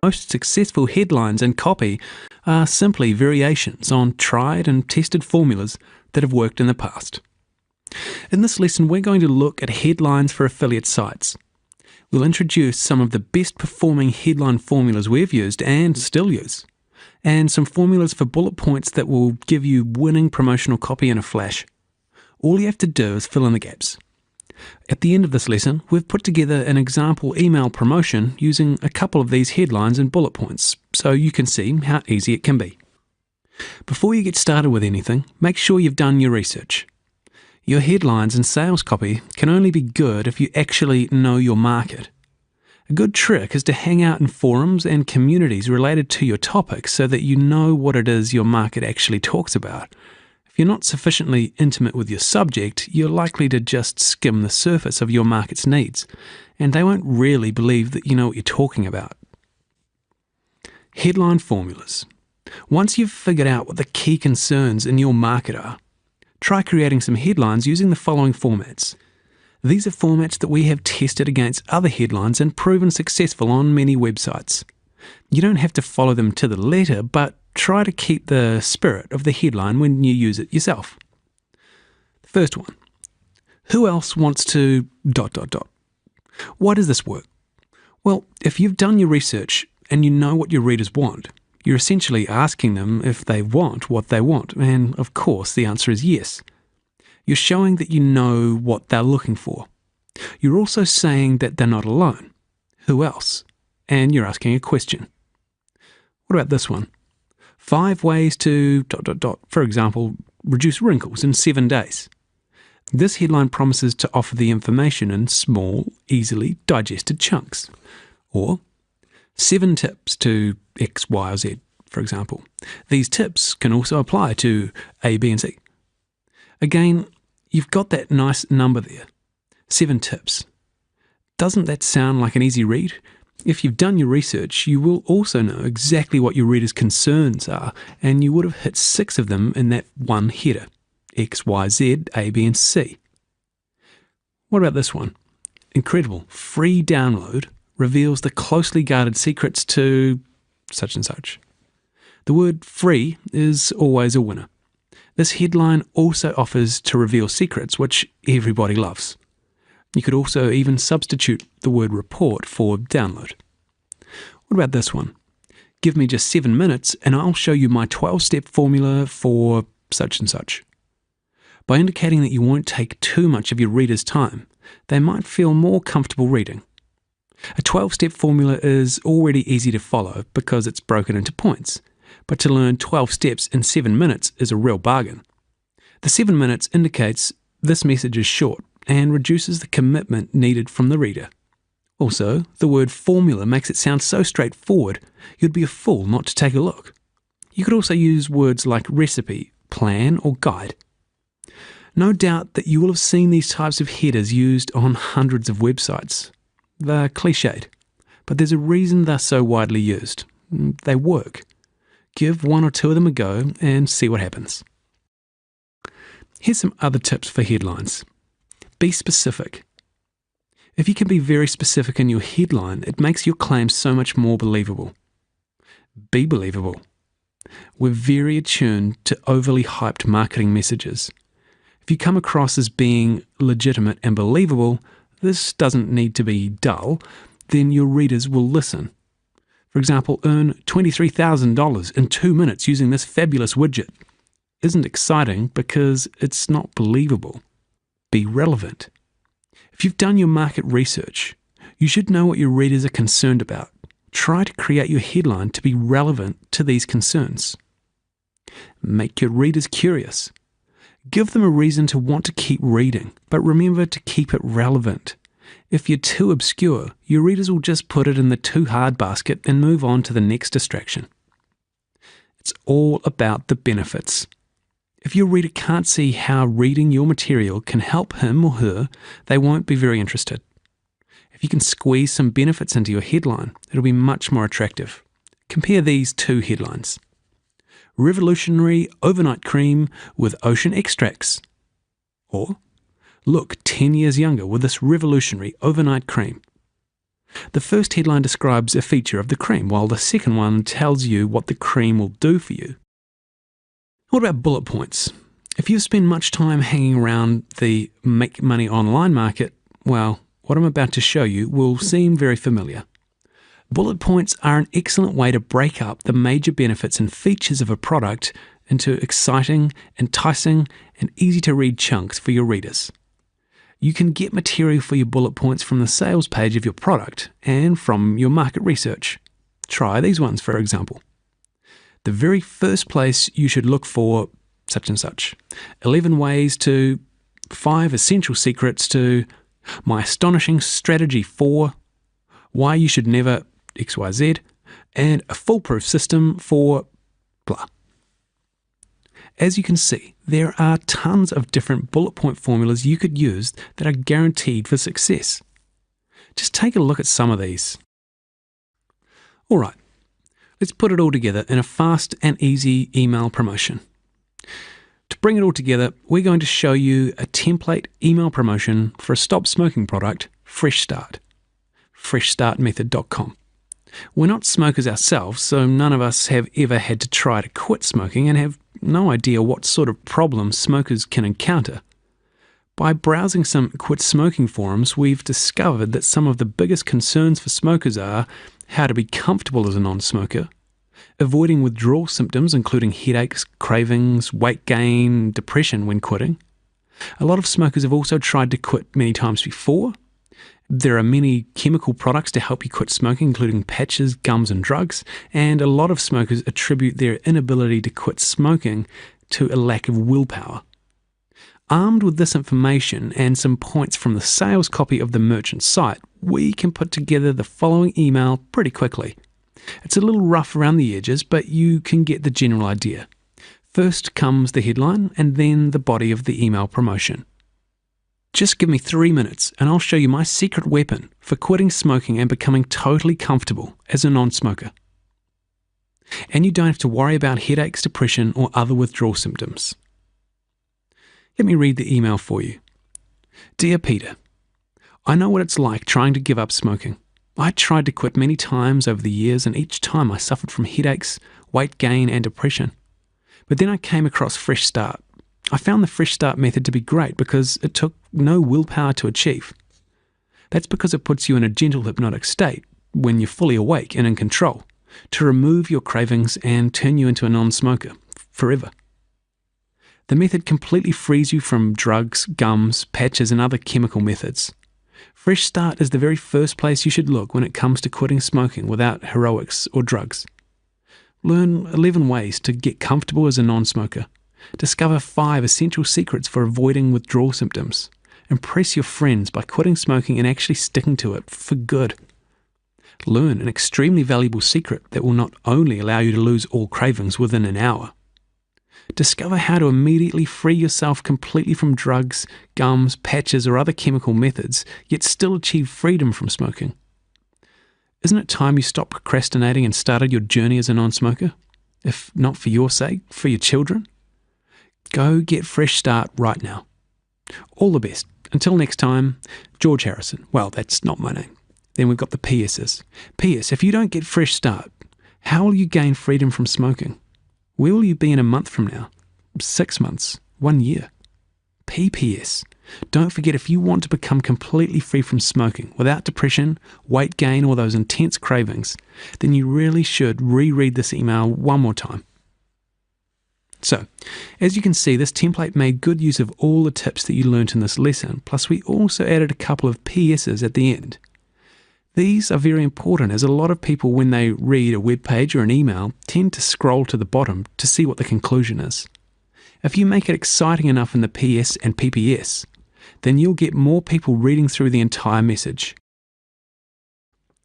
most successful headlines and copy are simply variations on tried and tested formulas that have worked in the past. In this lesson, we're going to look at headlines for affiliate sites. We'll introduce some of the best performing headline formulas we've used and still use, and some formulas for bullet points that will give you winning promotional copy in a flash. All you have to do is fill in the gaps. At the end of this lesson, we've put together an example email promotion using a couple of these headlines and bullet points, so you can see how easy it can be. Before you get started with anything, make sure you've done your research. Your headlines and sales copy can only be good if you actually know your market. A good trick is to hang out in forums and communities related to your topic so that you know what it is your market actually talks about. If you're not sufficiently intimate with your subject, you're likely to just skim the surface of your market's needs, and they won't really believe that you know what you're talking about. Headline formulas. Once you've figured out what the key concerns in your market are, try creating some headlines using the following formats. These are formats that we have tested against other headlines and proven successful on many websites. You don't have to follow them to the letter, but try to keep the spirit of the headline when you use it yourself. The first one. Who else wants to ... Why does this work? Well, if you've done your research and you know what your readers want, you're essentially asking them if they want what they want, and of course the answer is yes. You're showing that you know what they're looking for. You're also saying that they're not alone. Who else? And you're asking a question. What about this one? 5 ways to ... For example, reduce wrinkles in 7 days. This headline promises to offer the information in small, easily digested chunks. Or 7 tips to X, Y, or Z, for example. These tips can also apply to A, B, and C. Again, you've got that nice number there. 7 tips. Doesn't that sound like an easy read? If you've done your research, you will also know exactly what your readers' concerns are, and you would have hit 6 of them in that one header. X, Y, Z, A, B, and C. What about this one? Incredible. Free download reveals the closely guarded secrets to such and such. The word free is always a winner. This headline also offers to reveal secrets, which everybody loves. You could also even substitute the word report for download. What about this one? Give me just 7 minutes and I'll show you my 12-step formula for such and such. By indicating that you won't take too much of your reader's time, they might feel more comfortable reading. A 12-step formula is already easy to follow because it's broken into points, but to learn 12 steps in 7 minutes is a real bargain. The 7 minutes indicates this message is short and reduces the commitment needed from the reader. Also, the word formula makes it sound so straightforward, you'd be a fool not to take a look. You could also use words like recipe, plan, or guide. No doubt that you will have seen these types of headers used on hundreds of websites. They're cliched, but there's a reason they're so widely used. They work. Give 1 or 2 of them a go and see what happens. Here's some other tips for headlines. Be specific. If you can be very specific in your headline, it makes your claim so much more believable. Be believable. We're very attuned to overly hyped marketing messages. If you come across as being legitimate and believable, this doesn't need to be dull, then your readers will listen. For example, earn $23,000 in 2 minutes using this fabulous widget. Isn't exciting because it's not believable. Be relevant. If you've done your market research, you should know what your readers are concerned about. Try to create your headline to be relevant to these concerns. Make your readers curious. Give them a reason to want to keep reading, but remember to keep it relevant. If you're too obscure, your readers will just put it in the too hard basket and move on to the next distraction. It's all about the benefits. If your reader can't see how reading your material can help him or her, they won't be very interested. If you can squeeze some benefits into your headline, it'll be much more attractive. Compare these 2 headlines. Revolutionary overnight cream with ocean extracts. Or, look 10 years younger with this revolutionary overnight cream. The first headline describes a feature of the cream, while the second one tells you what the cream will do for you. What about bullet points? If you spend much time hanging around the make money online market, well, what I'm about to show you will seem very familiar. Bullet points are an excellent way to break up the major benefits and features of a product into exciting, enticing, and easy-to-read chunks for your readers. You can get material for your bullet points from the sales page of your product and from your market research. Try these ones, for example. The very first place you should look for such and such. 11 ways to, 5 essential secrets to, my astonishing strategy for, why you should never XYZ, and a foolproof system for blah. As you can see, there are tons of different bullet point formulas you could use that are guaranteed for success. Just take a look at some of these. All right, let's put it all together in a fast and easy email promotion. To bring it all together, we're going to show you a template email promotion for a stop smoking product, Fresh Start. freshstartmethod.com. We're not smokers ourselves, so none of us have ever had to try to quit smoking and have no idea what sort of problems smokers can encounter. By browsing some quit smoking forums, we've discovered that some of the biggest concerns for smokers are how to be comfortable as a non-smoker, avoiding withdrawal symptoms including headaches, cravings, weight gain, depression when quitting. A lot of smokers have also tried to quit many times before. There are many chemical products to help you quit smoking, including patches, gums, and drugs, and a lot of smokers attribute their inability to quit smoking to a lack of willpower. Armed with this information and some points from the sales copy of the merchant site, we can put together the following email pretty quickly. It's a little rough around the edges, but you can get the general idea. First comes the headline and then the body of the email promotion. Just give me 3 minutes and I'll show you my secret weapon for quitting smoking and becoming totally comfortable as a non-smoker. And you don't have to worry about headaches, depression, or other withdrawal symptoms. Let me read the email for you. Dear Peter, I know what it's like trying to give up smoking. I tried to quit many times over the years, and each time I suffered from headaches, weight gain, and depression. But then I came across Fresh Start. I found the Fresh Start method to be great because it took no willpower to achieve. That's because it puts you in a gentle hypnotic state, when you're fully awake and in control, to remove your cravings and turn you into a non-smoker forever. The method completely frees you from drugs, gums, patches, and other chemical methods. Fresh Start is the very first place you should look when it comes to quitting smoking without heroics or drugs. Learn 11 ways to get comfortable as a non-smoker. Discover 5 essential secrets for avoiding withdrawal symptoms. Impress your friends by quitting smoking and actually sticking to it for good. Learn an extremely valuable secret that will not only allow you to lose all cravings within an hour. Discover how to immediately free yourself completely from drugs, gums, patches, or other chemical methods, yet still achieve freedom from smoking. Isn't it time you stopped procrastinating and started your journey as a non-smoker? If not for your sake, for your children? Go get Fresh Start right now. All the best. Until next time, George Harrison. Well, that's not my name. Then we've got the PS's. PS, if you don't get Fresh Start, how will you gain freedom from smoking? Where will you be in a month from now? 6 months? 1 year? PPS. Don't forget, if you want to become completely free from smoking without depression, weight gain, or those intense cravings, then you really should reread this email one more time. So, as you can see, this template made good use of all the tips that you learnt in this lesson, plus we also added a couple of PS's at the end. These are very important, as a lot of people, when they read a web page or an email, tend to scroll to the bottom to see what the conclusion is. If you make it exciting enough in the PS and PPS, then you'll get more people reading through the entire message.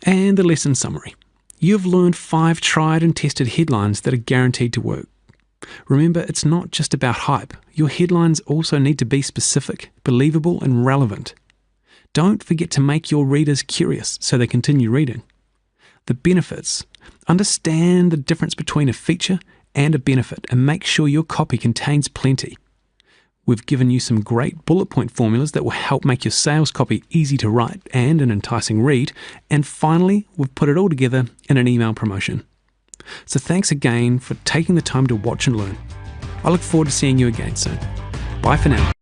And the lesson summary. You've learned 5 tried and tested headlines that are guaranteed to work. Remember, it's not just about hype. Your headlines also need to be specific, believable, and relevant. Don't forget to make your readers curious so they continue reading. The benefits. Understand the difference between a feature and a benefit and make sure your copy contains plenty. We've given you some great bullet point formulas that will help make your sales copy easy to write and an enticing read. And finally, we've put it all together in an email promotion. So thanks again for taking the time to watch and learn. I look forward to seeing you again soon. Bye for now.